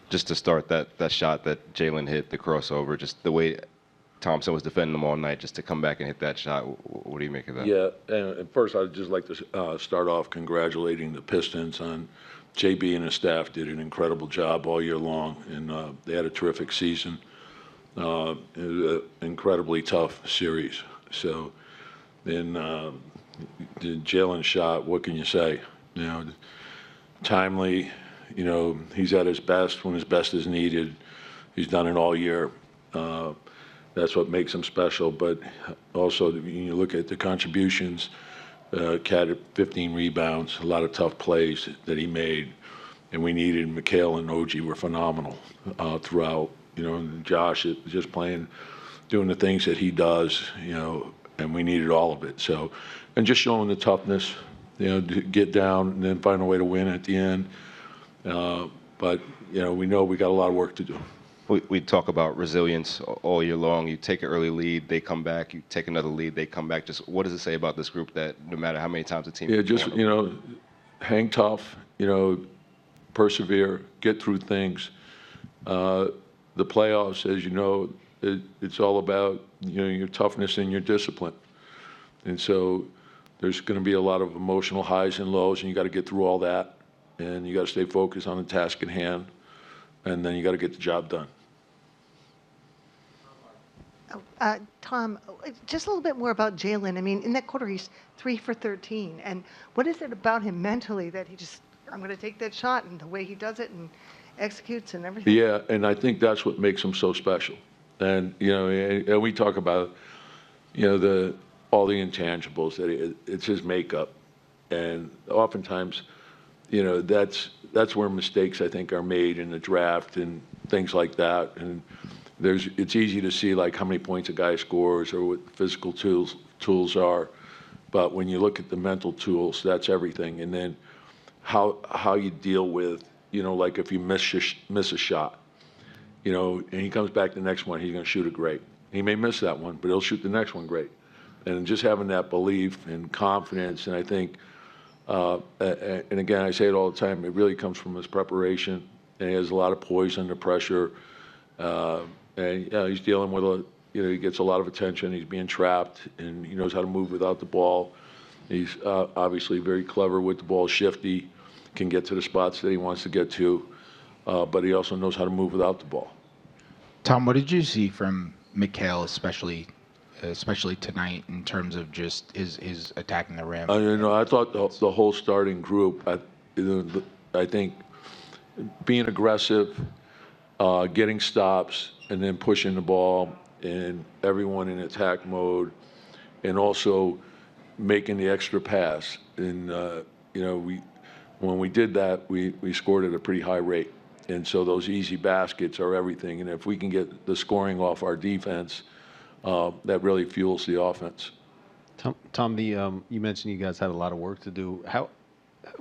Just to start that shot that Jalen hit, the crossover, just the way Thompson was defending him all night, just to come back and hit that shot. What do you make of that? Yeah, and first I'd just like to start off congratulating the Pistons on JB and his staff did an incredible job all year long, and they had a terrific season. It was an incredibly tough series. So then the Jalen shot, what can you say? You know, timely, you know, he's at his best when his best is needed. He's done it all year. That's what makes him special. But also, when you look at the contributions, Cat had 15 rebounds, a lot of tough plays that he made. And we needed Mikhail and OG were phenomenal throughout. You know, and Josh is just playing, doing the things that he does, you know, and we needed all of it. So, and just showing the toughness, you know, to get down and then find a way to win at the end. But, you know we got a lot of work to do. We talk about resilience all year long. You take an early lead, they come back. You take another lead, they come back. Just what does it say about this group that no matter how many times the team? Yeah, just, you know, hang tough, you know, persevere, get through things. The playoffs, as you know, it's all about, you know, your toughness and your discipline. And so there's going to be a lot of emotional highs and lows, and you got to get through all that. And you got to stay focused on the task at hand, and then you got to get the job done. Tom, just a little bit more about Jalen. I mean, in that quarter, he's 3 for 13. And what is it about him mentally that he just, I'm going to take that shot, and the way he does it and executes and everything? Yeah, and I think that's what makes him so special. And, you know, and we talk about, you know, all the intangibles, that it's his makeup. And oftentimes, you know, that's where mistakes, I think, are made in the draft and things like that. And it's easy to see like how many points a guy scores or what the physical tools are, but when you look at the mental tools, that's everything. And then how you deal with, you know, like if you miss a shot, you know, and he comes back the next one, he's going to shoot it great. He may miss that one, but he'll shoot the next one great. And just having that belief and confidence, and I think, and again, I say it all the time, it really comes from his preparation, and he has a lot of poise under pressure. And he's dealing with you know, he gets a lot of attention. He's being trapped, and he knows how to move without the ball. He's obviously very clever with the ball, shifty, can get to the spots that he wants to get to, but he also knows how to move without the ball. Tom, what did you see from Mikhail, especially tonight, in terms of just his attacking the rim? You know, I thought the whole starting group, I think being aggressive, getting stops, and then pushing the ball, and everyone in attack mode, and also making the extra pass. And, you know, when we did that, we scored at a pretty high rate. And so those easy baskets are everything. And if we can get the scoring off our defense, that really fuels the offense. Tom, you mentioned you guys had a lot of work to do.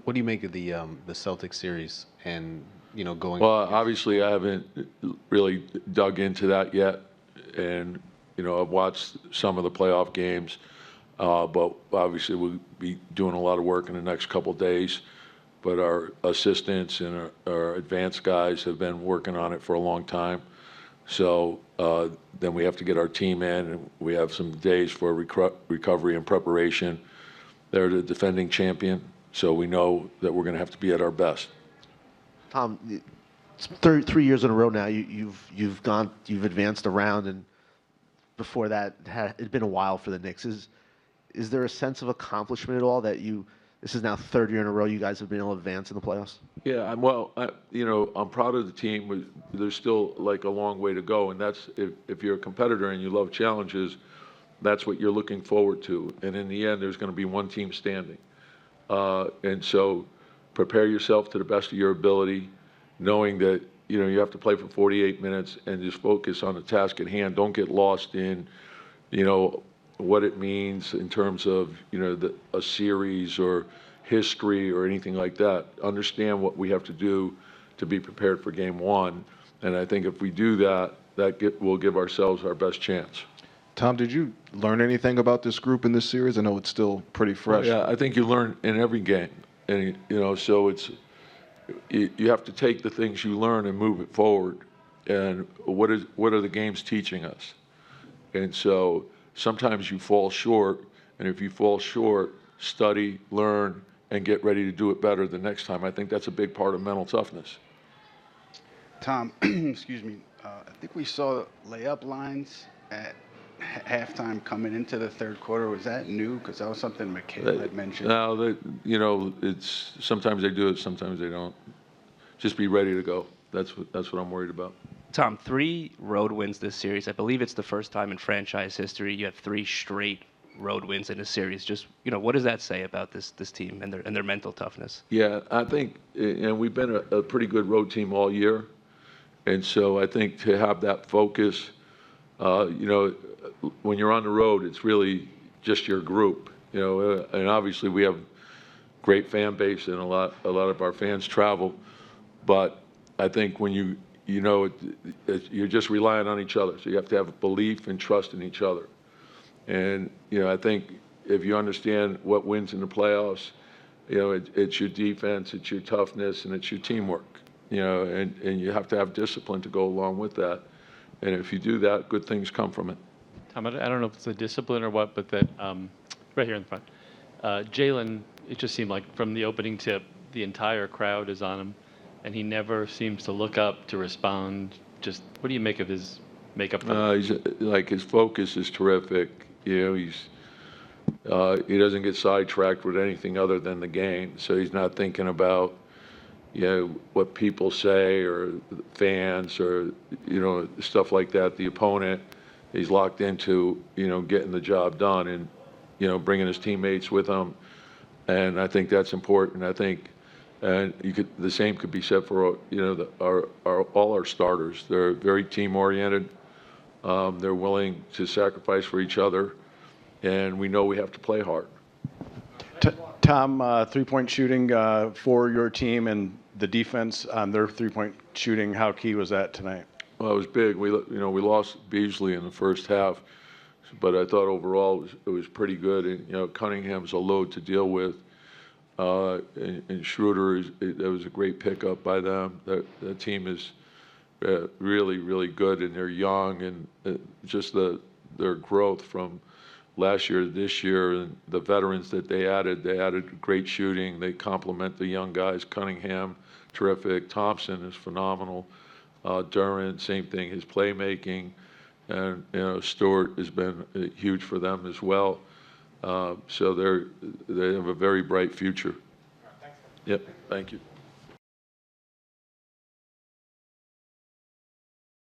What do you make of the Celtics series and, you know, going? Well, obviously I haven't really dug into that yet, and you know, I've watched some of the playoff games, but obviously we'll be doing a lot of work in the next couple of days. But our assistants and our advanced guys have been working on it for a long time. So then we have to get our team in, and we have some days for recovery and preparation. They're the defending champion, so we know that we're going to have to be at our best. Tom, it's 3 years in a row now. You've advanced around, and before that, it's been a while for the Knicks. Is there a sense of accomplishment at all that this is now third year in a row you guys have been able to advance in the playoffs? Yeah, well, you know, I'm proud of the team. There's still like a long way to go, and that's if you're a competitor and you love challenges, that's what you're looking forward to. And in the end, there's going to be one team standing, and so prepare yourself to the best of your ability, knowing that, you know, you have to play for 48 minutes and just focus on the task at hand. Don't get lost in, you know, what it means in terms of, you know, a series or history or anything like that. Understand what we have to do to be prepared for game one. And I think if we do that, we'll give ourselves our best chance. Tom, did you learn anything about this group in this series? I know it's still pretty fresh. Yeah, I think you learn in every game. And, you know, so you have to take the things you learn and move it forward. And what are the games teaching us? And so sometimes you fall short, and if you fall short, study, learn, and get ready to do it better the next time. I think that's a big part of mental toughness. Tom, excuse me. I think we saw layup lines at halftime coming into the third quarter. Was that new? Because that was something Mikhail had mentioned. No, it's sometimes they do it, sometimes they don't. Just be ready to go. That's what I'm worried about. Tom, 3 road wins this series. I believe it's the first time in franchise history you have 3 straight road wins in a series. Just, what does that say about this team and their mental toughness? Yeah, I think, and we've been a pretty good road team all year. And so I think to have that focus, when you're on the road, it's really just your group, and obviously we have great fan base and a lot of our fans travel, but I think when you're just relying on each other. So you have to have belief and trust in each other. And, I think if you understand what wins in the playoffs, it's your defense, it's your toughness, and it's your teamwork, and you have to have discipline to go along with that. And if you do that, good things come from it. Tom, I don't know if it's the discipline or what, but that right here in the front, Jalen, it just seemed like from the opening tip, the entire crowd is on him, and he never seems to look up to respond. Just what do you make of his makeup? His focus is terrific. He doesn't get sidetracked with anything other than the game. So he's not thinking about what people say or fans or stuff like that. The opponent, he's locked into getting the job done and bringing his teammates with him, and I think that's important. I think, and the same could be said for all our starters. They're very team oriented. They're willing to sacrifice for each other, and we know we have to play hard. Tom, three-point shooting for your team and the defense on their three-point shooting, how key was that tonight? Well, it was big. We lost Beasley in the first half, but I thought overall it was pretty good. And Cunningham's a load to deal with, and Schroeder that was a great pickup by them. That team is really, really good, and they're young, and just their growth from last year to this year, and the veterans that they added great shooting. They complement the young guys. Cunningham, terrific. Thompson is phenomenal. Duran, same thing, his playmaking. And, Stewart has been huge for them as well. So they have a very bright future. Yep, thank you.